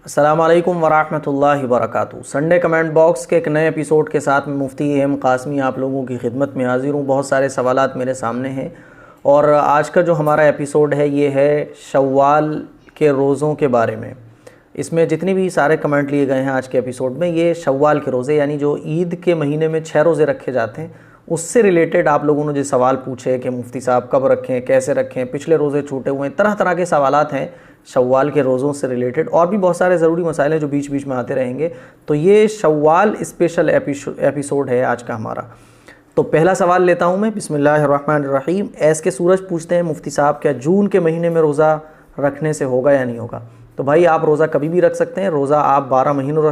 अस्सलाम वालेकुम वरहमतुल्लाहि वबरकातुहू। संडे कमेंट बॉक्स के एक नए एपिसोड के साथ में मुफ्ती एम कासमी आप लोगों की खिदमत में हाजिर हूँ। बहुत सारे सवालात मेरे सामने हैं और आज का जो हमारा एपिसोड है ये है शव्वाल के रोज़ों के बारे में। इसमें जितने भी सारे कमेंट लिए गए हैं आज के एपिसोड में, ये शव्वाल के रोज़े यानी जो ईद के महीने में 6 रोज़े रखे जाते हैं उससे रिलेटेड आप लोगों ने जो सवाल पूछे कि मुफ्ती साहब कब रखें, कैसे रखें, पिछले रोज़े छूटे हुए हैं, तरह तरह के सवालात हैं शव्वाल के रोज़ों से रिलेटेड। और भी बहुत सारे ज़रूरी मसाइल हैं जो बीच बीच में आते रहेंगे। तो ये शव्वाल स्पेशल एपिसोड है आज का हमारा। तो पहला सवाल लेता हूँ मैं, बिस्मिल्लाहिर्रहमानिर्रहीम। ऐस के सूरज पूछते हैं मुफ्ती साहब क्या जून के महीने में रोज़ा रखने से होगा या नहीं होगा? तो भाई आप रोज़ा कभी भी रख सकते हैं, रोज़ा आप 12 महीनों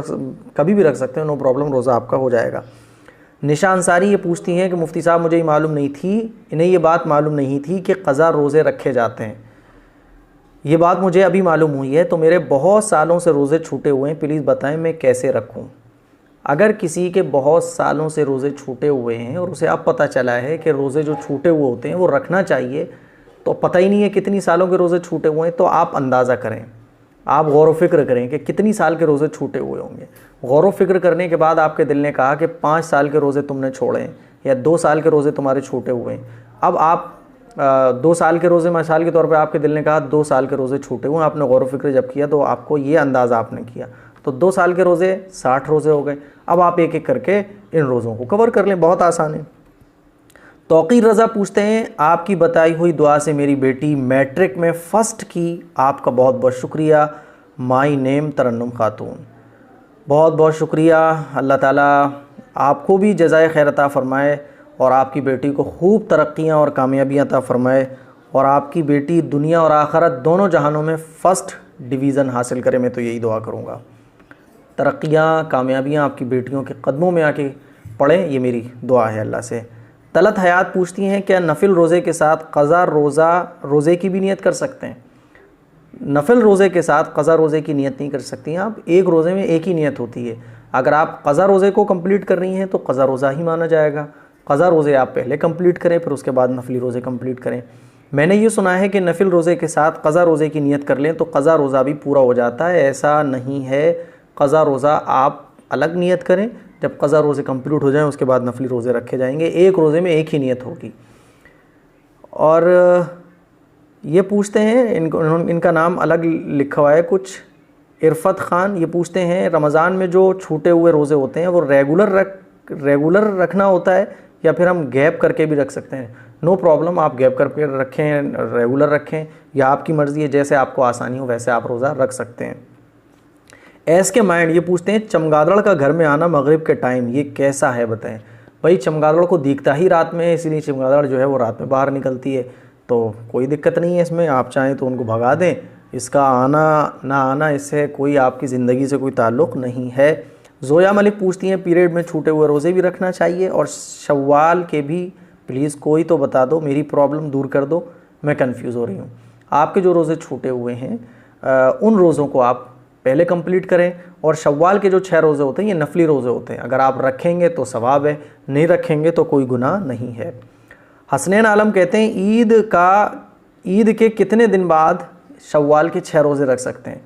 कभी भी रख सकते हैं, नो प्रॉब्लम, रोज़ा आपका हो जाएगा। निशा अंसारी ये पूछती हैं कि मुफ्ती साहब मुझे ये मालूम नहीं थी, इन्हें ये बात मालूम नहीं थी कि क़ज़ा रोज़े रखे जाते हैं। ये बात मुझे अभी मालूम हुई है, तो मेरे बहुत सालों से रोज़े छूटे हुए हैं, प्लीज़ बताएं मैं कैसे रखूं। अगर किसी के बहुत सालों से रोज़े छूटे हुए हैं और उसे अब पता चला है कि रोज़े जो छूटे हुए होते हैं वो रखना चाहिए, तो पता ही नहीं है कितनी सालों के रोज़े छूटे हुए हैं, तो आप अंदाज़ा करें, आप गौर व फिक्र करें कि कितनी साल के रोज़े छूटे हुए होंगे। गौर व फिक्र करने के बाद आपके दिल ने कहा कि 5 साल के रोज़े तुमने छोड़े हैं या 2 साल के रोज़े तुम्हारे छूटे हुए हैं। अब आप 2 साल के रोज़े, मिसाल के तौर पे आपके दिल ने कहा 2 साल के रोज़े छूटे हुए, आपने गौर व फिक्र जब किया तो आपको ये अंदाज़ा आपने किया, तो 2 साल के रोज़े 60 रोज़े हो गए। अब आप एक एक करके इन रोज़ों को कवर कर लें, बहुत आसान है। तौकीर रज़ा पूछते हैं आपकी बताई हुई दुआ से मेरी बेटी मैट्रिक में फ़र्स्ट की, आपका बहुत बहुत शुक्रिया। माई नेम तरन्नुम खातून। बहुत बहुत शुक्रिया, अल्लाह ताला आपको भी जज़ाए खैर अता फ़रमाए और आपकी बेटी को खूब तरक्कियाँ और कामयाबियाँ अता फ़रमाए और आपकी बेटी दुनिया और आखिरत दोनों जहानों में फ़र्स्ट डिवीज़न हासिल करे। मैं तो यही दुआ करूँगा, तरक्कियाँ कामयाबियाँ आपकी बेटियों के कदमों में आके पड़ें, ये मेरी दुआ है अल्लाह से। तलत हयात पूछती हैं क्या नफिल रोज़े के साथ क़ज़ा रोज़े की भी नियत कर सकते हैं? नफिल रोज़े के साथ क़ज़ा रोज़े की नियत नहीं कर सकती हैं आप, एक रोज़े में एक ही नियत होती है। अगर आप क़ज़ा रोज़े को कंप्लीट कर रही हैं तो क़ज़ा रोज़ा ही माना जाएगा। क़ज़ा रोज़े आप पहले कंप्लीट करें, फिर उसके बाद नफली रोज़े कंप्लीट करें। मैंने ये सुना है कि नफिल रोज़े के साथ क़ज़ा रोज़े की नियत कर लें तो क़ज़ा रोज़ा भी पूरा हो जाता है। ऐसा नहीं है, क़ज़ा रोज़ा आप अलग नियत करें, जब क़ज़ा रोज़े कंप्लीट हो जाएं उसके बाद नफली रोज़े रखे जाएंगे, एक रोज़े में एक ही नियत होगी। और ये पूछते हैं, इनका नाम अलग लिखा हुआ है कुछ, इरफत ख़ान। ये पूछते हैं रमज़ान में जो छूटे हुए रोज़े होते हैं वो रेगुलर रखना होता है या फिर हम गैप करके भी रख सकते हैं? नो प्रॉब्लम, आप गैप करके रखें, रेगुलर रखें, या आपकी मर्ज़ी है, जैसे आपको आसानी हो वैसे आप रोज़ा रख सकते हैं। एस के माइंड ये पूछते हैं चमगादड़ का घर में आना मगरिब के टाइम ये कैसा है बताएं। भाई चमगादड़ को दिखता ही रात में है, इसीलिए चमगादड़ जो है वो रात में बाहर निकलती है, तो कोई दिक्कत नहीं है इसमें। आप चाहें तो उनको भगा दें, इसका आना ना आना इससे कोई आपकी ज़िंदगी से कोई ताल्लुक़ नहीं है। ज़ोया मलिक पूछती हैं पीरियड में छूटे हुए रोज़े भी रखना चाहिए और शव्वाल के भी? प्लीज़ कोई तो बता दो, मेरी प्रॉब्लम दूर कर दो, मैं कंफ्यूज हो रही हूँ। आपके जो रोज़े छूटे हुए हैं उन रोज़ों को आप पहले कंप्लीट करें, और शव्वाल के जो 6 रोज़े होते हैं ये नफली रोज़े होते हैं, अगर आप रखेंगे तो सवाब है, नहीं रखेंगे तो कोई गुनाह नहीं है। हसनैन आलम कहते हैं ईद के कितने दिन बाद शव्वाल के 6 रोज़े रख सकते हैं?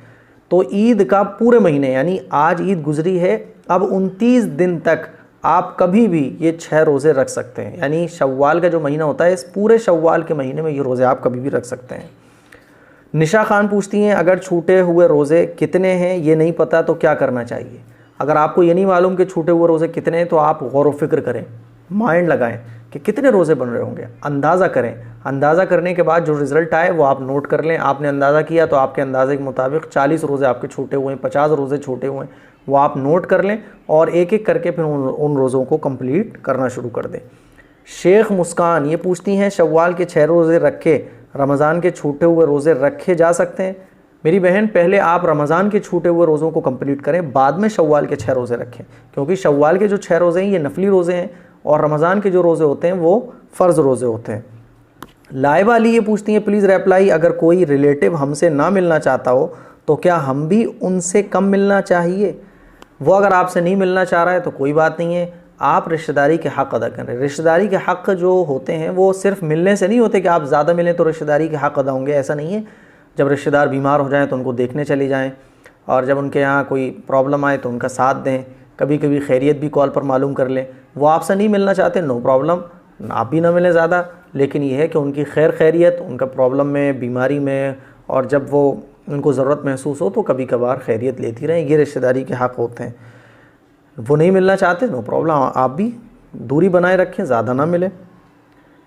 तो ईद का पूरे महीने, यानी आज ईद गुजरी है, अब 29 दिन तक आप कभी भी ये 6 रोज़े रख सकते हैं। यानी शव्वाल का जो महीना होता है, इस पूरे शव्वाल के महीने में ये रोज़े आप कभी भी रख सकते हैं। निशा खान पूछती हैं अगर छूटे हुए रोज़े कितने हैं ये नहीं पता तो क्या करना चाहिए? अगर आपको ये नहीं मालूम कि छूटे हुए रोज़े कितने हैं तो आप गौर व फिक्र करें, माइंड लगाएं कि कितने रोज़े बन रहे होंगे, अंदाज़ा करें। अंदाज़ा करने के बाद जो रिज़ल्ट आए वो आप नोट कर लें। आपने अंदाज़ा किया तो आपके अंदाज़े के मुताबिक 40 रोज़े आपके छूटे हुए हैं, 50 रोज़े छूटे हुए हैं, वो आप नोट कर लें और एक एक करके फिर उन रोज़ों को कंप्लीट करना शुरू कर दें। शेख मुस्कान ये पूछती हैं शव्वाल के 6 रोज़े रखे रमज़ान के छूटे हुए रोज़े रखे जा सकते हैं? मेरी बहन, पहले आप रमज़ान के छूटे हुए रोज़ों को कंप्लीट करें, बाद में शव्वाल के 6 रोज़े रखें, क्योंकि शव्वाल के जो 6 रोज़े हैं ये नफली रोज़े हैं और रमज़ान के जो रोज़े होते हैं वो फ़र्ज़ रोज़े होते हैं। लाइबा अली ये पूछती हैं प्लीज़ रिप्लाई, अगर कोई रिलेटिव हमसे ना मिलना चाहता हो तो क्या हम भी उनसे कम मिलना चाहिए? वो अगर आपसे नहीं मिलना चाह रहा है तो कोई बात नहीं है, आप रिश्तेदारी के हक़ अदा करें। रिश्तेदारी के हक़ जो होते हैं वो सिर्फ मिलने से नहीं होते कि आप ज़्यादा मिलें तो रिश्तेदारी के हक़ अदा होंगे, ऐसा नहीं है। जब रिश्तेदार बीमार हो जाएं तो उनको देखने चले जाएं, और जब उनके यहाँ कोई प्रॉब्लम आए तो उनका साथ दें, कभी कभी खैरियत भी कॉल पर मालूम कर लें। वो आपसे नहीं मिलना चाहते, नो प्रॉब्लम, आप भी ना मिलें ज़्यादा, लेकिन ये है कि उनकी खैरियत, उनका प्रॉब्लम में, बीमारी में, और जब वो उनको ज़रूरत महसूस हो तो कभी कभार खैरियत लेती रहें। ये रिश्तेदारी के हक़ होते हैं। वो नहीं मिलना चाहते, नो प्रॉब्लम, आप भी दूरी बनाए रखें, ज़्यादा ना मिले।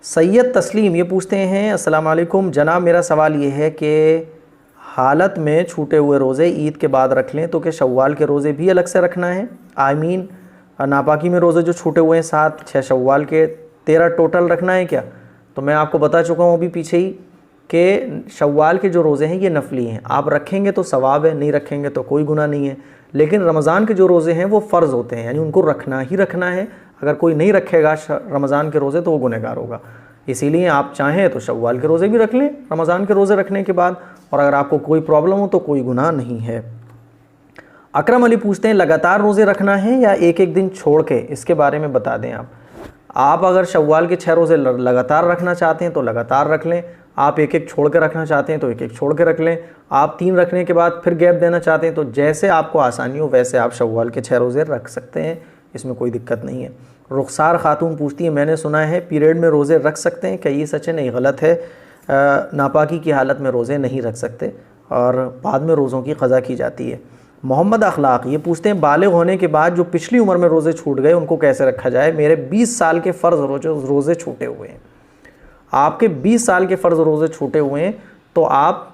सैयद तस्लीम ये पूछते हैं, अस्सलाम वालेकुम जनाब, मेरा सवाल ये है कि हालत में छूटे हुए रोज़े ईद के बाद रख लें तो क्या शव्वाल के रोज़े भी अलग से रखना है? आमीन। नापाकी में रोज़े जो छूटे हुए हैं 7, 6 शव्वाल के, 13 टोटल रखना है क्या? तो मैं आपको बता चुका हूँ अभी पीछे ही कि शव्वाल के जो रोज़े हैं ये नफली हैं, आप रखेंगे तो सवाब है, नहीं रखेंगे तो कोई गुनाह नहीं है। लेकिन रमज़ान के जो रोज़े हैं वो फ़र्ज़ होते हैं, यानी उनको रखना ही रखना है। अगर कोई नहीं रखेगा रमज़ान के रोज़े तो वो गुनहगार होगा। इसीलिए आप चाहें तो शव्वाल के रोज़े भी रख लें रमज़ान के रोज़े रखने के बाद, और अगर आपको कोई प्रॉब्लम हो तो कोई गुनाह नहीं है। अकरम अली पूछते हैं, लगातार रोज़े रखना है या एक एक दिन छोड़ के? इसके बारे में बता दें आप अगर शव्वाल के 6 रोज़े लगातार रखना चाहते हैं तो लगातार रख लें, आप एक एक छोड़ के रखना चाहते हैं तो एक एक छोड़ के रख लें, आप 3 रखने के बाद फिर गैप देना चाहते हैं तो जैसे आपको आसानी हो वैसे आप शव्वाल के 6 रोज़े रख सकते हैं, इसमें कोई दिक्कत नहीं है। रुखसार खातून पूछती है, मैंने सुना है पीरियड में रोज़े रख सकते हैं, क्या ये सच है? नहीं, गलत है। नापाकी की हालत में रोज़े नहीं रख सकते और बाद में रोज़ों की क़ज़ा की जाती है। मोहम्मद अखलाक ये पूछते हैं, बालिग होने के बाद जो पिछली उम्र में रोज़े छूट गए उनको कैसे रखा जाए? मेरे 20 साल के फ़र्ज़ रोज़े छूटे हुए हैं। आपके 20 साल के फ़र्ज़ रोज़े छूटे हुए हैं तो आप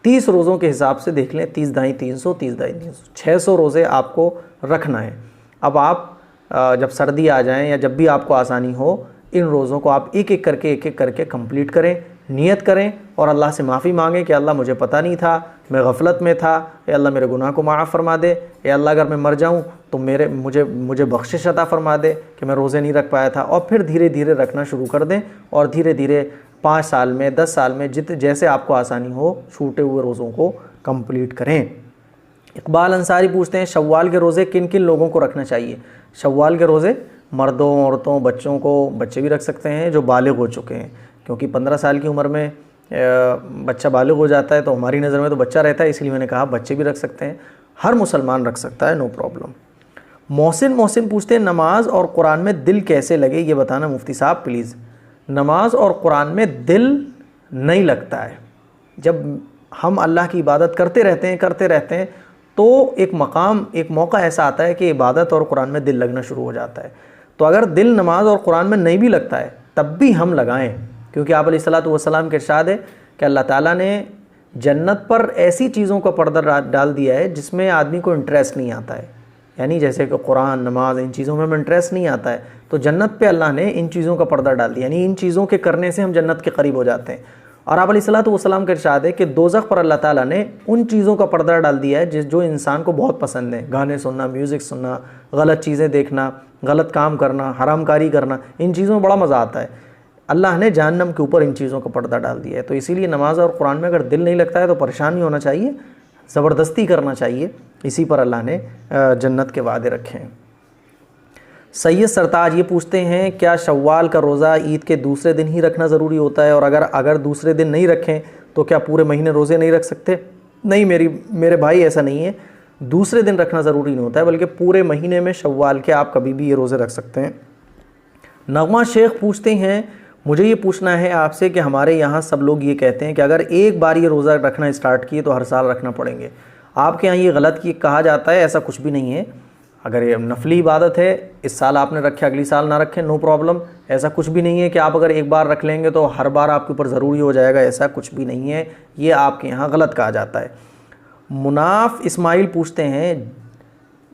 30 रोज़ों के हिसाब से देख लें, 30 दाई 300, 30 दाई 300, 600 रोज़े आपको रखना है। अब आप जब सर्दी आ जाए या जब भी आपको आसानी हो, इन रोज़ों को आप एक एक करके कंप्लीट करें, नियत करें और अल्लाह से माफ़ी मांगें कि अल्लाह मुझे पता नहीं था, मैं गफलत में था, ए अल्लाह मेरे गुनाह को माफ़ फरमा दे, ए अल्लाह अगर मैं मर जाऊँ तो मुझे बख्शिश अता फरमा दे कि मैं रोज़े नहीं रख पाया था। और फिर धीरे धीरे रखना शुरू कर दें और धीरे धीरे 5 साल में, 10 साल में जैसे आपको आसानी हो छूटे हुए रोज़ों को कंप्लीट करें। इकबाल अंसारी पूछते हैं, शव्वाल के रोज़े किन किन लोगों को रखना चाहिए? शव्वाल के रोज़े मर्दों, औरतों, बच्चों को, बच्चे भी रख सकते हैं जो बालिग हो चुके हैं, क्योंकि 15 साल की उम्र में बच्चा बालिग हो जाता है तो हमारी नज़र में तो बच्चा रहता है, इसलिए मैंने कहा बच्चे भी रख सकते हैं, हर मुसलमान रख सकता है, नो प्रॉब्लम। मोहसिन पूछते हैं, नमाज और कुरान में दिल कैसे लगे ये बताना मुफ्ती साहब प्लीज़। नमाज और कुरान में दिल नहीं लगता है। जब हम अल्लाह की इबादत करते रहते हैं तो एक मौका ऐसा आता है कि इबादत और कुरान में दिल लगना शुरू हो जाता है। तो अगर दिल नमाज और कुरान में नहीं भी लगता है तब भी हम लगाएं, क्योंकि आप अलैहिस्सलातु वस्सलाम के इरशाद है कि अल्लाह ताला ने जन्नत पर ऐसी चीज़ों का पर्दा डाल दिया है जिसमें आदमी को इंटरेस्ट नहीं आता है, यानी जैसे कि कुरान, नमाज, इन चीज़ों में इंटरेस्ट नहीं आता है, तो जन्नत पे अल्लाह ने इन चीज़ों का पर्दा डाल दिया, यानी इन चीज़ों के करने से हम जन्नत के करीब हो जाते हैं। और आप अलैहिस्सलातु वस्सलाम का इरशाद है कि दोज़ख पर अल्लाह ताला ने उन चीज़ों का पर्दा डाल दिया है जो इंसान को बहुत पसंद है, गाने सुनना, म्यूज़िक सुनना, गलत चीज़ें देखना, गलत काम करना, हरामकारी करना, इन चीज़ों में बड़ा मज़ा आता है। अल्लाह ने जहन्नम के ऊपर इन चीज़ों का पर्दा डाल दिया है। तो इसीलिए नमाज और कुरान में अगर दिल नहीं लगता है तो परेशान नहीं होना चाहिए, ज़बरदस्ती करना चाहिए, इसी पर अल्लाह ने जन्नत के वादे रखे हैं। सैयद सरताज ये पूछते हैं, क्या शव्वाल का रोज़ा ईद के दूसरे दिन ही रखना ज़रूरी होता है, और अगर दूसरे दिन नहीं रखें तो क्या पूरे महीने रोज़े नहीं रख सकते? नहीं मेरे भाई, ऐसा नहीं है, दूसरे दिन रखना ज़रूरी नहीं होता है, बल्कि पूरे महीने में शव्वाल के आप कभी भी ये रोज़े रख सकते हैं। नगमा शेख पूछते हैं, मुझे ये पूछना है आपसे कि हमारे यहाँ सब लोग ये कहते हैं कि अगर एक बार ये रोज़ा रखना स्टार्ट किए तो हर साल रखना पड़ेंगे, आपके यहाँ ये गलत कहा जाता है? ऐसा कुछ भी नहीं है। अगर ये नफली इबादत है, इस साल आपने रखे, अगली साल ना रखें, नो प्रॉब्लम। ऐसा कुछ भी नहीं है कि आप अगर एक बार रख लेंगे तो हर बार आपके ऊपर ज़रूरी हो जाएगा, ऐसा कुछ भी नहीं है, ये आपके यहाँ गलत कहा जाता है। मुनाफ इस्माइल पूछते हैं,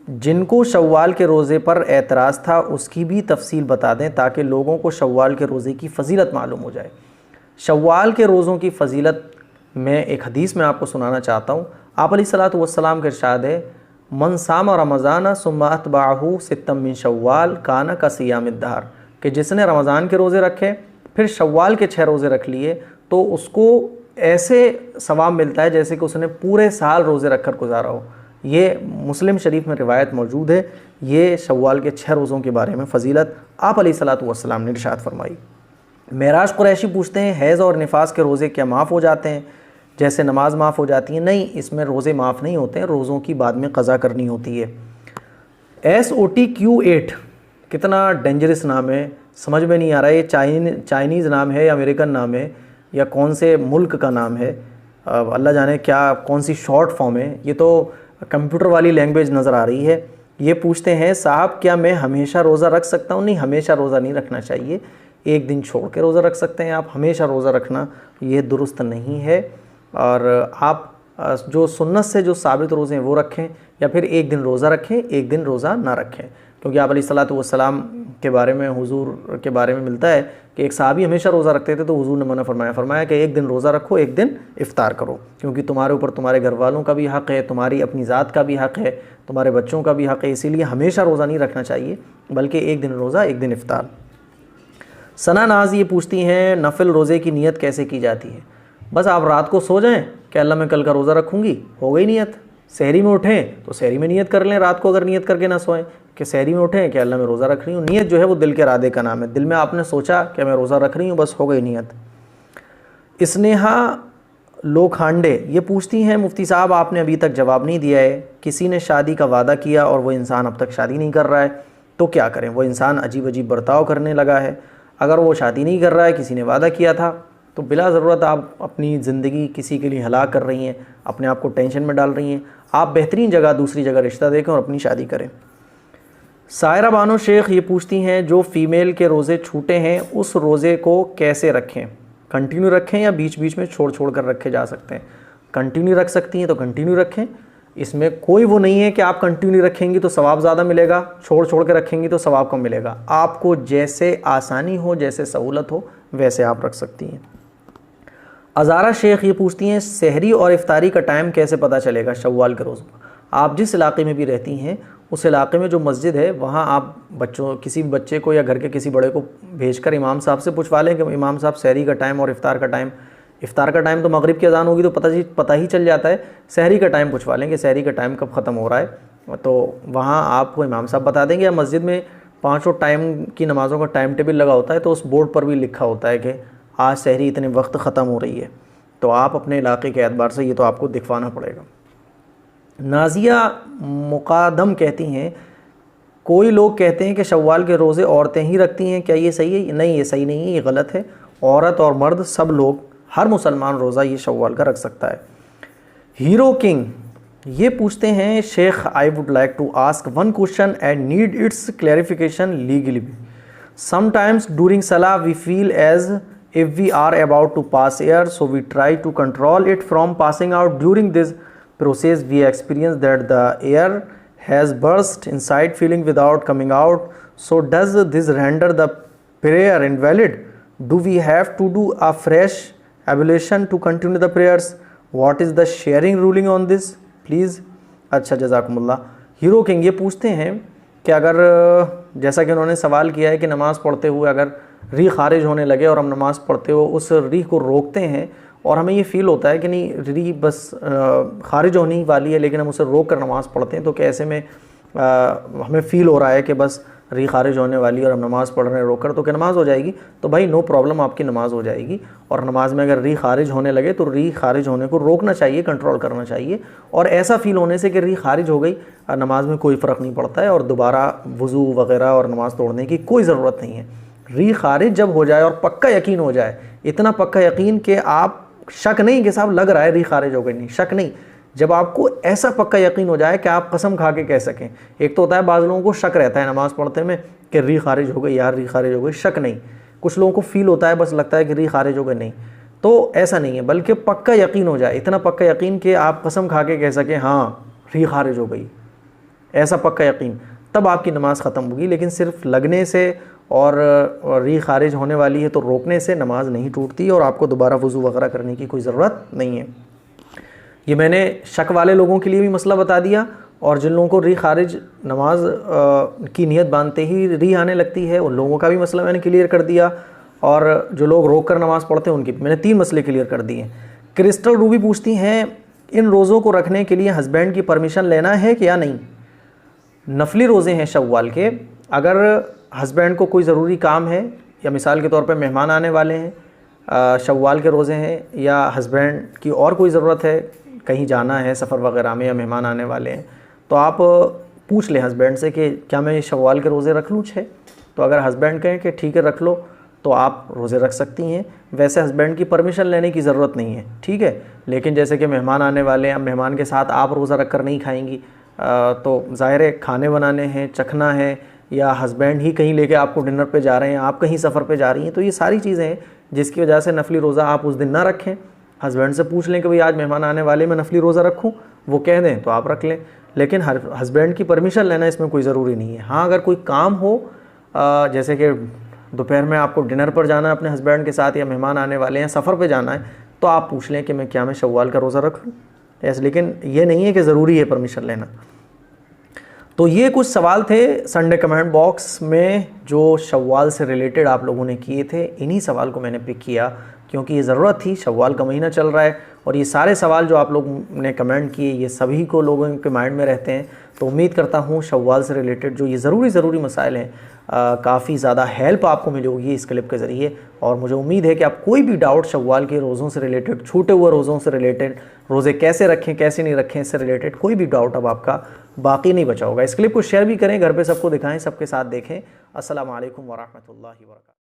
जिनको शव्वाल के रोज़े पर एतराज़ था उसकी भी तफसील बता दें ताकि लोगों को शव्वाल के रोज़े की फ़जीलत मालूम हो जाए। शव्वाल के रोज़ों की फ़जीलत मैं एक हदीस में आपको सुनाना चाहता हूँ। आप अलैहिस्सलातु वस्सलाम के इरशाद है, मन सामा रमज़ाना सुम्मा अतबाहु सित्तम मिन शव्वाल काना का सियामिद दहर, कि जिसने रमज़ान के रोज़े रखे फिर शव्वाल के 6 रोज़े रख लिए तो उसको ऐसे सवाब मिलता है जैसे कि उसने पूरे साल रोज़े रखकर गुजारा हो। ये मुस्लिम शरीफ में रिवायत मौजूद है। ये शव्वाल के 6 रोज़ों के बारे में फ़जीलत आप अलैहिस्सलातु वस्सलाम ने इरशाद फरमाई। मेराज कुरैशी पूछते हैं, हैज़ और निफास के रोज़े क्या माफ़ हो जाते हैं? जैसे नमाज माफ़ हो जाती है, नहीं, इसमें रोज़े माफ़ नहीं होते हैं, रोज़ों की बाद में क़ज़ा करनी होती है। SOTQ8 कितना डेंजरस नाम है, समझ में नहीं आ रहा है ये चाइनीज़ नाम है या अमेरिकन नाम है या कौन से मुल्क का नाम है, अल्लाह जाने क्या कौन सी शॉर्ट फॉर्म है। ये तो कंप्यूटर वाली लैंग्वेज नज़र आ रही है। ये पूछते हैं साहब क्या मैं हमेशा रोज़ा रख सकता हूँ? नहीं, हमेशा रोज़ा नहीं रखना चाहिए, एक दिन छोड़ के रोज़ा रख सकते हैं आप। हमेशा रोज़ा रखना ये दुरुस्त नहीं है। और आप जो सुन्नत से जो साबित रोज़े हैं वो रखें, या फिर एक दिन रोज़ा रखें, एक दिन रोज़ा ना रखें। क्योंकि आप अलैहिस्सलातु वस्सलाम के बारे में, हुजूर के बारे में मिलता है कि एक सहाबी हमेशा रोज़ा रखते थे, तो हुजूर ने मना फरमाया कि एक दिन रोज़ा रखो, एक दिन इफ्तार करो, क्योंकि तुम्हारे ऊपर तुम्हारे घर वालों का भी हक़ है, तुम्हारी अपनी ज़ात का भी हक़ है, तुम्हारे बच्चों का भी हक़ है। इसीलिए हमेशा रोज़ा नहीं रखना चाहिए, बल्कि एक दिन रोज़ा, एक दिन इफ्तार। सना नाज ये पूछती हैं नफिल रोज़े की नीयत कैसे की जाती है? बस आप रात को सो जाएं कि अल्लाह मैं कल का रोज़ा रखूँगी, हो गई नीयत। सहरी में उठें तो सहरी में नीयत कर लें, रात को अगर नीयत करके ना सोएं कि सहरी में उठें कि अल्लाह मैं रोज़ा रख रही हूँ। नीयत जो है वो दिल के इरादे का नाम है, दिल में आपने सोचा कि मैं रोज़ा रख रही हूँ, बस हो गई नीयत। स्नेहा लोखंडे ये पूछती हैं मुफ्ती साहब आपने अभी तक जवाब नहीं दिया है, किसी ने शादी का वादा किया और वो इंसान अब तक शादी नहीं कर रहा है, तो क्या करें? वो इंसान अजीब अजीब बर्ताव करने लगा है। अगर वो शादी नहीं कर रहा है, किसी ने वादा किया था, तो बिला ज़रूरत आप अपनी ज़िंदगी किसी के लिए हलाक कर रही हैं, अपने आप को टेंशन में डाल रही हैं। आप बेहतरीन जगह दूसरी जगह रिश्ता देखें और अपनी शादी करें। सायरा बानो शेख ये पूछती हैं जो फ़ीमेल के रोज़े छूटे हैं उस रोज़े को कैसे रखें? कंटिन्यू रखें या बीच बीच में छोड़ छोड़ कर रखे जा सकते हैं? कंटिन्यू रख सकती हैं तो कंटिन्यू रखें, इसमें कोई वो नहीं है कि आप कंटिन्यू रखेंगी तो सवाब ज़्यादा मिलेगा, छोड़ छोड़ के रखेंगी तो सवाब कम मिलेगा। आपको जैसे आसानी हो, जैसे सहूलत हो, वैसे आप रख सकती हैं। अज़ारा शेख ये पूछती हैं सहरी और इफ्तारी का टाइम कैसे पता चलेगा शव्वाल के रोज़? आप जिस इलाके में भी रहती हैं उस इलाके में जो मस्जिद है वहाँ आप किसी बच्चे को या घर के किसी बड़े को भेजकर इमाम साहब से पूछवा लें कि इमाम साहब सहरी का टाइम और इफ्तार का टाइम तो मगरिब की अज़ान होगी तो पता ही चल जाता है। सहरी का टाइम पूछवा लें कि सहरी का टाइम कब ख़त्म हो रहा है, तो वहाँ आपको इमाम साहब बता देंगे। या मस्जिद में 5 टाइम की नमाज़ों का टाइम टेबल लगा होता है, तो उस बोर्ड पर भी लिखा होता है कि आज सहरी इतने वक्त ख़त्म हो रही है, तो आप अपने इलाके के एतबार से ये तो आपको दिखवाना पड़ेगा। नाजिया मुकादम कहती हैं कोई लोग कहते हैं कि शव्वाल के रोज़े औरतें ही रखती हैं, क्या ये सही है? नहीं, ये सही नहीं है, ये गलत है। औरत और मर्द सब लोग, हर मुसलमान रोज़ा ये शव्वाल का रख सकता है। हीरो किंग ये पूछते हैं शेख I would like to ask one question and need its clarification legally. Sometimes during सलाह we feel as if we are about to pass air, so we try to control it from passing out. During this process we experience that the air has burst inside feeling without coming out. So does this render the prayer invalid? Do we have to do a fresh ablution to continue the prayers? What is the sharing ruling on this please? अच्छा, जज़ाकुमुल्लाह। Hero king ये पूछते हैं कि अगर जैसा कि उन्होंने सवाल किया है कि नमाज़ पढ़ते हुए अगर री खारिज होने लगे और हम नमाज़ पढ़ते हुए उस री को रोकते हैं और हमें ये फ़ील होता है कि नहीं री बस खारिज होने ही वाली है, लेकिन हम उसे रोक कर नमाज़ पढ़ते हैं, तो क्या ऐसे में हमें फ़ील हो रहा है कि बस री खारिज होने वाली है और हम नमाज़ पढ़ रहे हैं रोक कर, तो क्या नमाज़ हो जाएगी? तो भाई नो प्रॉब्लम, आपकी नमाज़ हो जाएगी। और नमाज में अगर री खारिज होने लगे तो री खारिज होने को रोकना चाहिए, कंट्रोल करना चाहिए। और ऐसा फ़ील होने से कि री खारिज हो गई, नमाज में कोई फ़र्क नहीं पड़ता है और दोबारा वज़ू वग़ैरह और नमाज़ तोड़ने की कोई ज़रूरत नहीं है। री खारिज जब हो जाए और पक्का यकीन हो जाए, इतना पक्का यकीन कि आप शक नहीं कि साहब लग रहा है री खारिज हो गई, नहीं शक नहीं, जब आपको ऐसा पक्का यकीन हो जाए कि आप कसम खा के कह सकें। एक तो होता है बाज़ लोगों को शक रहता है नमाज़ पढ़ते में कि री खारिज हो गई यार, री खारिज हो गई, शक नहीं। कुछ लोगों को फ़ील होता है, बस लगता है कि री खारिज हो गई, नहीं, तो ऐसा नहीं है, बल्कि पक्का यकीन हो जाए, इतना पक्का यकीन कि आप कसम खा के कह सकें हाँ री खारिज हो गई, ऐसा पक्का यकीन, तब आपकी नमाज़ ख़त्म होगी। लेकिन सिर्फ लगने से और री खारिज होने वाली है तो रोकने से नमाज नहीं टूटती और आपको दोबारा वज़ू वगैरह करने की कोई ज़रूरत नहीं है। ये मैंने शक वाले लोगों के लिए भी मसला बता दिया, और जिन लोगों को री खारिज नमाज की नीयत बांधते ही री आने लगती है उन लोगों का भी मसला मैंने क्लियर कर दिया, और जो लोग रोक कर नमाज़ पढ़ते हैं उनकी मैंने 3 मसले क्लियर कर दिए। क्रिस्टल रूबी पूछती हैं इन रोज़ों को रखने के लिए हस्बैंड की परमिशन लेना है कि या नहीं? नफली रोज़े हैं शव्वाल के, अगर हस्बैंड को कोई ज़रूरी काम है या मिसाल के तौर पे मेहमान आने वाले हैं शव्वाल के रोज़े हैं या हस्बैंड की और कोई ज़रूरत है, कहीं जाना है सफ़र वगैरह में या मेहमान आने वाले हैं, तो आप पूछ लें हस्बैंड से कि क्या मैं शव्वाल के रोज़े रख लूँ 6। तो अगर हस्बैंड कहें कि ठीक है रख लो, तो आप रोज़े रख सकती हैं। वैसे हस्बैंड की परमिशन लेने की ज़रूरत नहीं है, ठीक है। लेकिन जैसे कि मेहमान आने वाले हैं, अब मेहमान के साथ आप रोज़ा रख कर नहीं खाएंगी, तो ज़ाहिर है खाने बनाने हैं, चखना है, या हस्बैंड ही कहीं लेके आपको डिनर पे जा रहे हैं, आप कहीं सफ़र पे जा रही हैं, तो ये सारी चीज़ें हैं जिसकी वजह से नफली रोज़ा आप उस दिन ना रखें। हस्बैंड से पूछ लें कि भाई आज मेहमान आने वाले, मैं नफली रोज़ा रखूँ, वो कह दें तो आप रख लें। लेकिन हस्बैंड की परमिशन लेना इसमें कोई ज़रूरी नहीं है। हाँ, अगर कोई काम हो, जैसे कि दोपहर में आपको डिनर पर जाना है अपने हस्बैंड के साथ, या मेहमान आने वाले हैं, सफ़र पे जाना है, तो आप पूछ लें कि मैं शव्वाल का रोज़ा रख लूँ ऐसे। लेकिन ये नहीं है कि ज़रूरी है परमिशन लेना। तो ये कुछ सवाल थे संडे कमेंट बॉक्स में जो शव्वाल से रिलेटेड आप लोगों ने किए थे। इन्हीं सवाल को मैंने पिक किया क्योंकि ये ज़रूरत थी, शव्वाल का महीना चल रहा है और ये सारे सवाल जो आप लोगों ने कमेंट किए ये सभी को लोगों के माइंड में रहते हैं। तो उम्मीद करता हूँ शव्वाल से रिलेटेड जो ये ज़रूरी मसाइल हैं, काफ़ी ज़्यादा हेल्प आपको मिली होगी इस क्लिप के ज़रिए। और मुझे उम्मीद है कि आप कोई भी डाउट शव्वाल के रोज़ों से रिलेटेड, छूटे हुए रोज़ों से रिलेटेड, रोज़े कैसे रखें कैसे नहीं रखें, इससे रिलेटेड कोई भी डाउट अब आपका बाकी नहीं बचा होगा। इस क्लिप को शेयर भी करें, घर पे सबको दिखाएं, सबके साथ देखें। अस्सलाम वालेकुम वरहमतुल्लाहि वबरकातुहू।